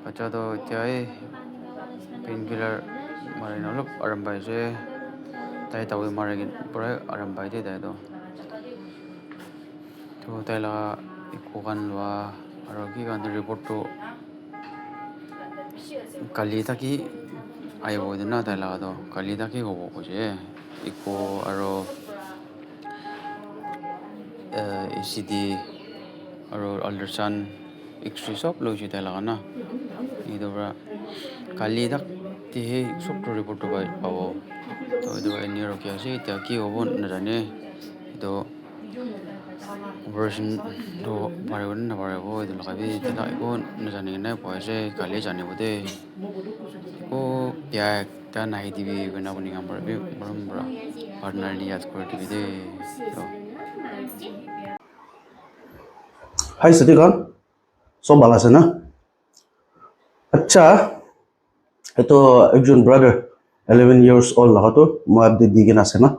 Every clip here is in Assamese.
Baca to tiai painkiller marin olop arambai se tai tawi maragin pura arambai de dai to tai la ikukan wa arogi kan report to kali taki ayo de na tai la do kali taki go ko je iko aro ECD aro ultrasound x-ray sop lo ji tai la na idora kali dak ti sop to report to bai pawo to idora ni ro kya se ta ki obon na jane to operation to paregon na parego idora kabi ta ko na jane na po se kali jane bode ko ya ta nai dibi bena buni ngambar be bra partner li at ko dibi de to हाय सतीखान सब ভালো আছে না আচ্ছা এতো একজন ব্রাদার 11 ইয়ার্স ওল্ড লাগাতো মই আপডেট দিগেন আছে না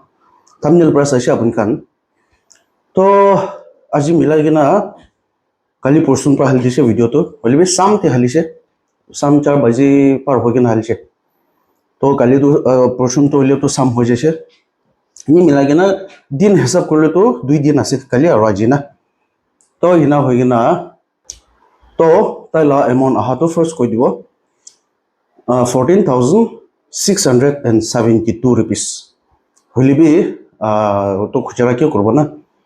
থাম্বনেল প্রেস আছে আপনি খান তো আজি মিলাই গেনা কালি পরশুন পর হালিছে ভিডিওটো হলিবে সামতে হালিছে সাম 4 বাজে পার হয়ে গেনা হালিছে তো কালি তো পরশুন তো হইলে তো সাম হয়ে যাচ্ছে নি মিলাই গেনা দিন হিসাব করলে তো 2 দিন আছে কালি আর আজি না তো হিনা হয়ে গেনা তো তাই লা এমন আহাতো ফার্স্ট কই দিব 14,672 rupees হলিবি তো খুচরা কিয় করব না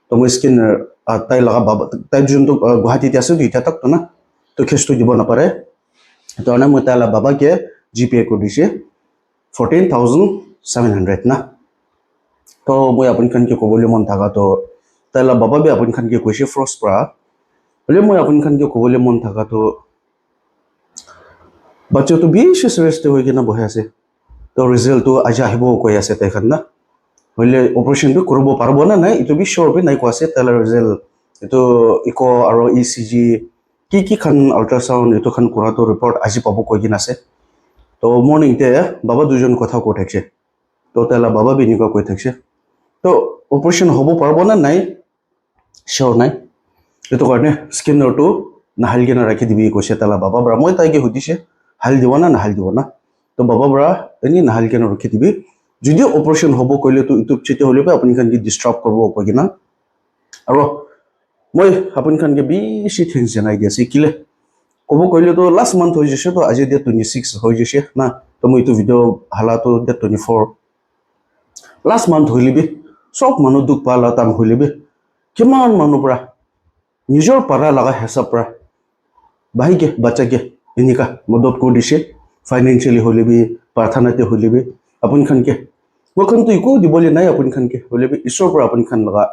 তো মই স্কিন তাই লাগা বাবা তাই যোনটো গুৱাহাটীতে আছে দুইটা তাক তো না তো খেসটো দিব না পারে তো না মই তাই বাবা কে জিপে করে দিছে 14,700 না তো মই আপন খান কি কবলে মন থাকা তো তাই বাবা বি আপন খান কি কইছে ফ্রস্ট প্রা বলে মই আপন খান কি কবলে মন থাকা তো বাচ্চা তো বেশি সিরিয়াসলি হয়ে গিয়ে না বহে আছে তো রেজাল্ট তো আজ আহিব কই আছে তাই খান না হইলে অপারেশন বি করব পারবো না নাই ইটো বি শিওর বি নাই কোয়াছে তাহলে রেজাল্ট ইটো ইকো আর ইসিজি কি খান আল্ট্রাসাউন্ড ইটো খান করা তো রিপোর্ট আজি পাবো কই দিন আছে তো মর্নিং তে বাবা দুজন কথা কই থাকছে তো তাহলে বাবা বি নিকা কই থাকছে তো অপারেশন হব পারবো না নাই শিওর নাই ইটো কারণে স্কিনারটো নাহাল গিনা রাখি দিবি কইছে তাহলে বাবা ব্রা মই তাইকে হুদিছে হাল দিব না নাহাল দিব না তো বাবা ব্রা এনি নাহাল কেন রাখি দিবি যদি অপারেশন হব কইলে তো ইউটিউব চিতে হলে আপনি খান কি ডিস্টার্ব করব কই কিনা আর মই আপনি খান কি বেশি থিংস জানাই দিয়েছি কিলে কব কইলে তো লাস্ট মান্থ হয়ে যাচ্ছে তো আজি ডেট 26 হয়ে যাচ্ছে না তো মই তো ভিডিও হালা তো ডেট 24 লাস্ট মান্থ হইলিবি সব মানুষ দুখ পালা তাম হইলিবি কিমান মানুহ পৰা নিজৰ পাৰা লাগা হেসাব পৰা ভাইকে বাচ্চাকে এনিকা মদত কৰি দিছে ফাইনেন্সিয়ালি হলিবি প্ৰাৰ্থনাতে হলিবি আপুনি খানকে মখন তো একো দিবলে নাই আপুনি খানকে হলিবি ঈশ্বৰ পৰা আপুনি খান লগা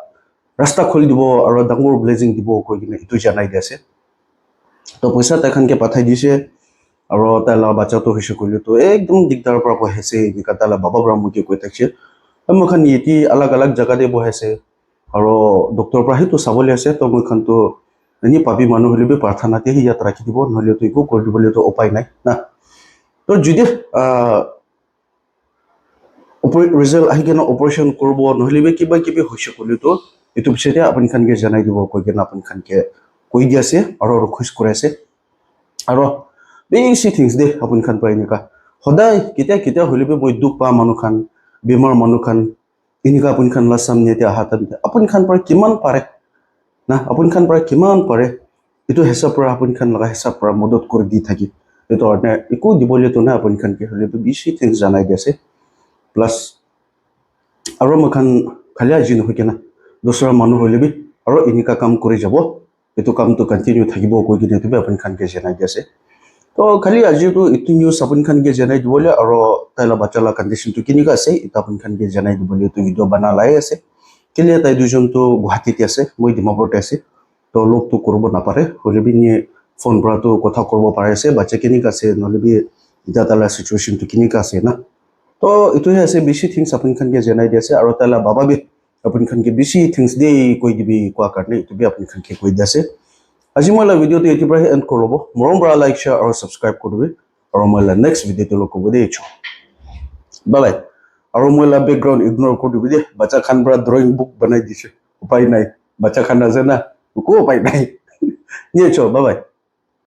ৰাস্তা খুলি দিব আৰু ডাঙৰ ব্লেজিং দিব কৈ কিনে ইটো জানাই দিছে তো পইচা তাখানকে পাঠাই দিছে আৰু তালা বাচ্চাটো হৈছে কইলে তো একদম দিগদাৰ পৰা পহেছে এনিকা তালা বাবা ব্ৰা মুকে কৈ থাকছে মখন ইতি আলাগ আলাগ জায়গাতে বহেছে আৰু ডক্টৰ পৰা হিতো চাবলে আছে তো মখন তো এনি পাবি মানুহ হলিবি প্ৰাৰ্থনাতে ইয়াত ৰাখি দিব নহলে তো একো কৰি দিবলে তো উপায় নাই না তো যদি রেজাল্ট আহি কেনে অপারেশন করব নহলে কিবা কিবি হইছে কলি তো ইটো পিছতে আপনি খানকে জানাই দিব কই কেনে আপনি খানকে কই দিয়াছে আর খুশ করাইছে আর বেশি থিংস দে আপনি খান পাই নিকা সদায় কেতিয়া কেতিয়া হলিবে মই দুখ পা মানুহ খান বেমার মানুহ খান ইনিকা আপনি খান লা সামনে তে হাতত আপনি খান পারে কিমান পারে না আপনি খান পারে কিমান পারে ইটো হিসাব পৰা আপনি খান লগা হিসাব পৰা মদত কৰি দি থাকি এটো অনে একো দিবলে তো না আপনি খানকে হলিবে বেশি থিংস জানাই দিয়েছে প্লাস আৰু মখান খালি আজি নহয় কেনা দোসৰা মানুহ হইলেবি আৰু এনিকা কাম কৰি যাব এটো কাম তো কন্টিনিউ থাকিব কৈ কিনে তুমি আপনি খানকে জানাই দিছে তো খালি আজি তো ইটো নিউজ আপনি খানকে জানাই দিবলে আৰু তাইলা বাচ্চালা কন্ডিশন তো কিনিকা আছে এটা আপনি খানকে জানাই দিবলে তো ভিডিও বানা লাই আছে কেলে তাই দুজন তো গুৱাহাটীতে আছে মই ডিমাপুৰতে আছে তো লোক তো কৰিব না পাৰে হলিবি নি ফোন পৰা তো কথা কৰিব পাৰে আছে বাচ্চা কিনিকা আছে নহলিবি এটা তালা সিচুয়েশন তো কিনিকা আছে না তো ইটোহে আছে বেশি থিংস আপনি খানকে জানাই দিয়েছে আৰু তালা বাবা বি আপনি খানকে বেশি থিংস দে কৈ দিবি কোৱা কাৰণে ইটো বি আপনি খানকে কৈ দিছে আজি মই ভিডিওটো এটি পৰা এন্ড কৰব মৰম পৰা লাইক শেয়াৰ আৰু সাবস্ক্ৰাইব কৰিবি আৰু মই নেক্সট ভিডিওটো লগ কৰিব দে ছো বাই আৰু মই বেকগ্ৰাউন্ড ইগনোৰ কৰি দিবি দে বাচ্চা খান পৰা ড্ৰয়িং বুক বনাই দিছে উপায় নাই বাচ্চা খান আছে না একো উপায় নাই নিয়ে ছো বাই